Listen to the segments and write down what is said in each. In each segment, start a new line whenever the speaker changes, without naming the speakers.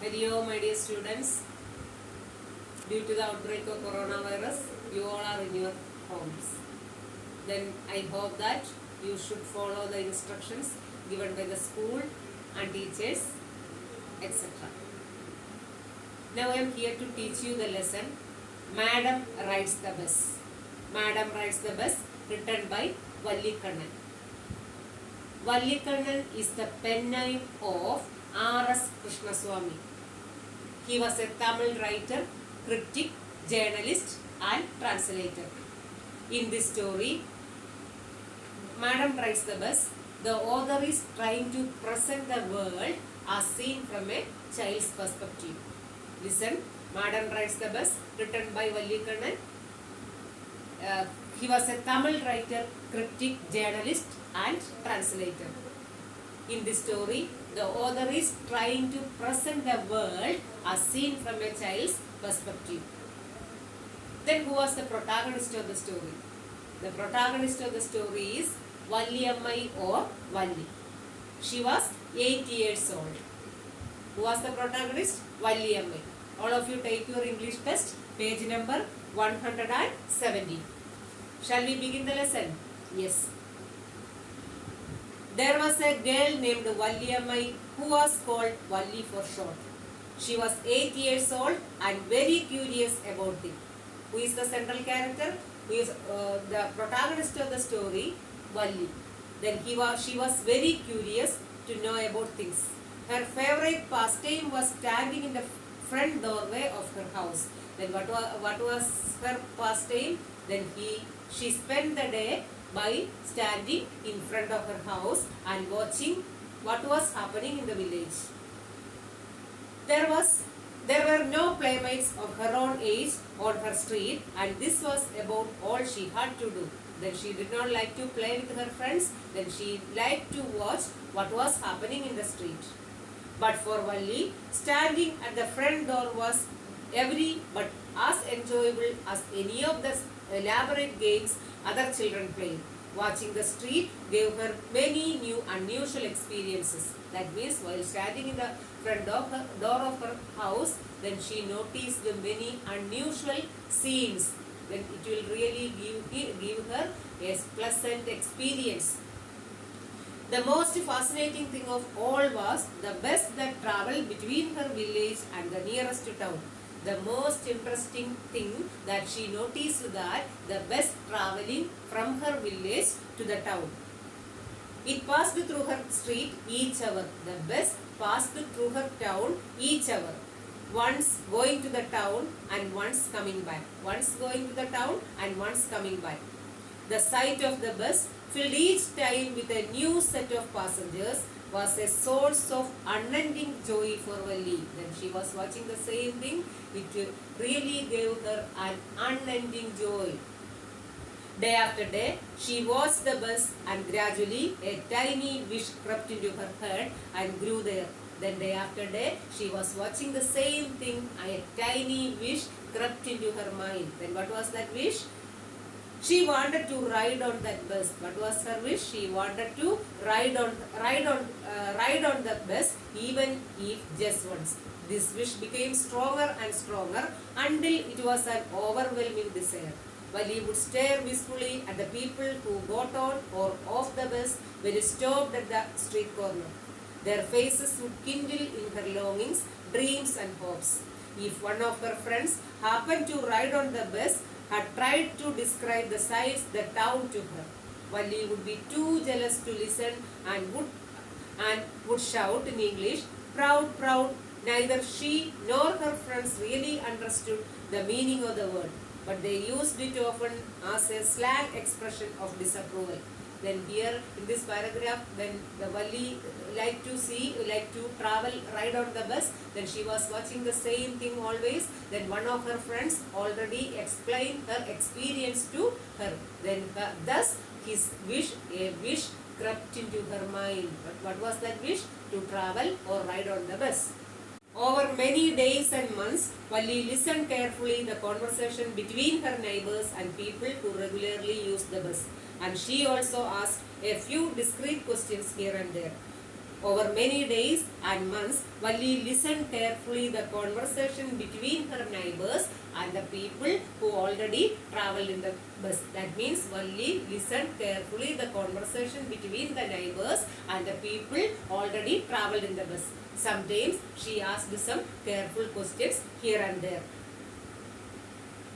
Hello, my dear students. Due to the outbreak of coronavirus, you all are in your homes. Then I hope that you should follow the instructions given by the school and teachers, etc. Now I am here to teach you the lesson Madam Rides the Bus. Madam Rides the Bus, written by Vallikannan. Vallikannan is the pen name of R.S. Krishnaswamy. He was a Tamil writer, critic, journalist and translator. In this story, Madam Rides the Bus, the author is trying to present the world as seen from a child's perspective. Listen, Madam Rides the Bus, written by Vallikannan. He was a Tamil writer, critic, journalist and translator. In this story, the author is trying to present the world as seen from a child's perspective. Then who was the protagonist of the story? The protagonist of the story is Valliammai or Valli. She was 8 years old. Who was the protagonist? Valliammai. All of you take your English test, page number 170. Shall we begin the lesson? Yes. There was a girl named Valliammai who was called Valli for short. She was 8 years old and very curious about things. Who is the central character? Who is the protagonist of the story? Valli. Then she was very curious to know about things. Her favorite pastime was standing in the front doorway of her house. Then what was her pastime? Then she spent the day by standing in front of her house and watching what was happening in the village. There were no playmates of her own age on her street, and this was about all she had to do. Then she did not like to play with her friends, then she liked to watch what was happening in the street. But for Valli, standing at the front door was every but as enjoyable as any of the elaborate games other children played. Watching the street gave her many new unusual experiences. That means while standing in the front door of her house, then she noticed the many unusual scenes. Then it will really give her a pleasant experience. The most fascinating thing of all was the bus that travelled between her village and the nearest town. The most interesting thing that she noticed that the bus travelling from her village to the town. It passed through her street each hour. The bus passed through her town each hour. Once going to the town and once coming back. Once going to the town and once coming back. The sight of the bus filled each time with a new set of passengers was a source of unending joy for Valli. Then she was watching the same thing. It really gave her an unending joy. Day after day, she watched the bus and gradually a tiny wish crept into her head and grew there. Then day after day, she was watching the same thing and a tiny wish crept into her mind. Then what was that wish? She wanted to ride on that bus. What was her wish? She wanted to ride on the bus, even if just once. This wish became stronger and stronger until it was an overwhelming desire. Valli would stare wistfully at the people who got on or off the bus when it stopped at the street corner. Their faces would kindle in her longings, dreams and hopes. If one of her friends happened to ride on the bus, had tried to describe the sights, the town to her, Valli would be too jealous to listen and would shout in English, "Proud, proud." Neither she nor her friends really understood the meaning of the word, but they used it often as a slang expression of disapproval. Then here in this paragraph, when the Valli liked to travel, ride on the bus, then she was watching the same thing always. Then one of her friends already explained her experience to her. Then thus his wish, a wish crept into her mind. But what was that wish? To travel or ride on the bus. Over many days and months, Valli listened carefully the conversation between her neighbors and people who regularly used the bus. And she also asked a few discreet questions here and there. Over many days and months, Valli listened carefully the conversation between her neighbors and the people who already travelled in the bus. That means Valli listened carefully the conversation between the neighbors and the people already travelled in the bus. Sometimes she asked some careful questions here and there.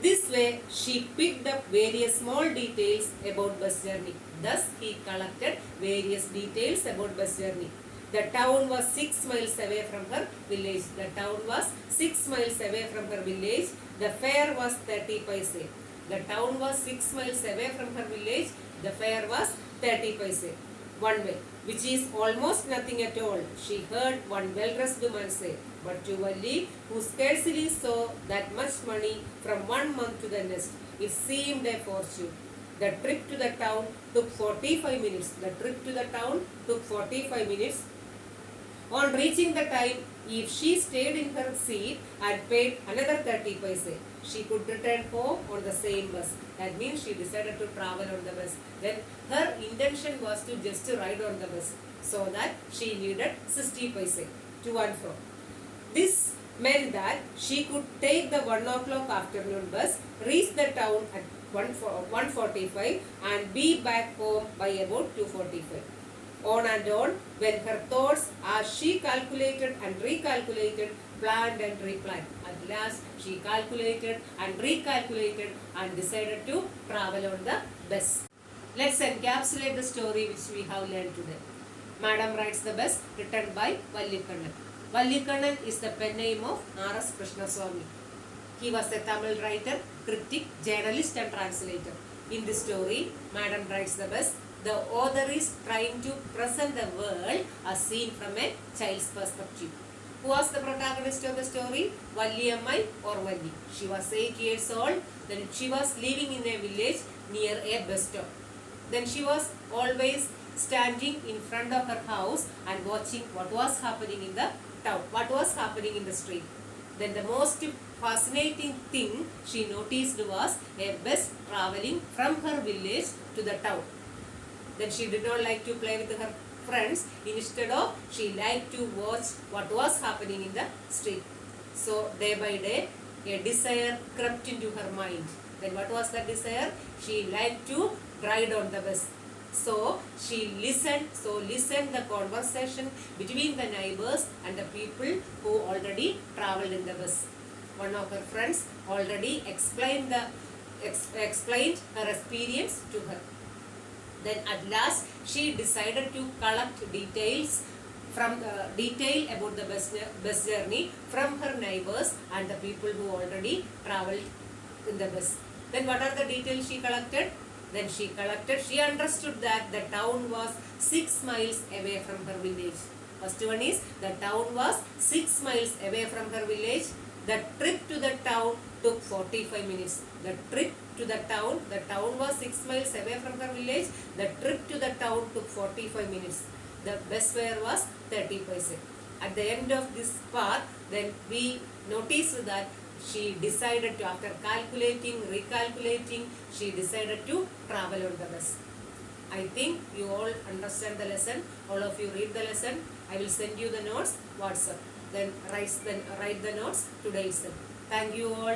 This way, she picked up various small details about bus journey. Thus, he collected various details about bus journey. The town was 6 miles away from her village. The town was 6 miles away from her village. The fare was 30 paise. The town was 6 miles away from her village. The fare was 30 paise. One way, which is almost nothing at all, she heard one well-dressed man say. But to Valli, who scarcely saw that much money from one month to the next, it seemed a fortune. The trip to the town took 45 minutes. The trip to the town took 45 minutes. On reaching the time, if she stayed in her seat and paid another 30 paise, she could return home on the same bus. That means she decided to travel on the bus. Then her intention was to just ride on the bus, so that she needed 60 paise to and fro. This meant that she could take the 1 o'clock afternoon bus, reach the town at 1:45 and be back home by about 2:45. On and on went her thoughts as she calculated and recalculated, planned and replanned. At last she calculated and recalculated and decided to travel on the bus. Let's encapsulate the story which we have learned today. Madam Rides the Bus, written by Valli Kannan. Valli Kannan is the pen name of R.S. Krishnaswamy. He was a Tamil writer, critic, journalist and translator. In this story, Madam Rides the Bus, the author is trying to present the world as seen from a child's perspective. Who was the protagonist of the story? Valli Ammai or Valli. She was 8 years old. Then she was living in a village near a bus stop. Then she was always standing in front of her house and watching what was happening in the town, what was happening in the street. Then the most fascinating thing she noticed was a bus traveling from her village to the town. Then she did not like to play with her friends. Instead of, she liked to watch what was happening in the street. So day by day, a desire crept into her mind. Then what was that desire? She liked to ride on the bus. So she listened the conversation between the neighbors and the people who already travelled in the bus. One of her friends already explained her experience to her. Then at last she decided to collect detail about the bus journey from her neighbors and the people who already travelled in the bus. Then what are the details she collected? Then she understood that the town was 6 miles away from her village. First one is, the town was 6 miles away from her village. The trip to the town took 45 minutes. The trip to the town was 6 miles away from her village. The trip to the town took 45 minutes. The bus fare was 30 paise. At the end of this part, then we noticed that she decided to, after recalculating, she decided to travel on the bus. I think you all understand the lesson. All of you read the lesson. I will send you the notes WhatsApp. Then write the notes today itself. Thank you all.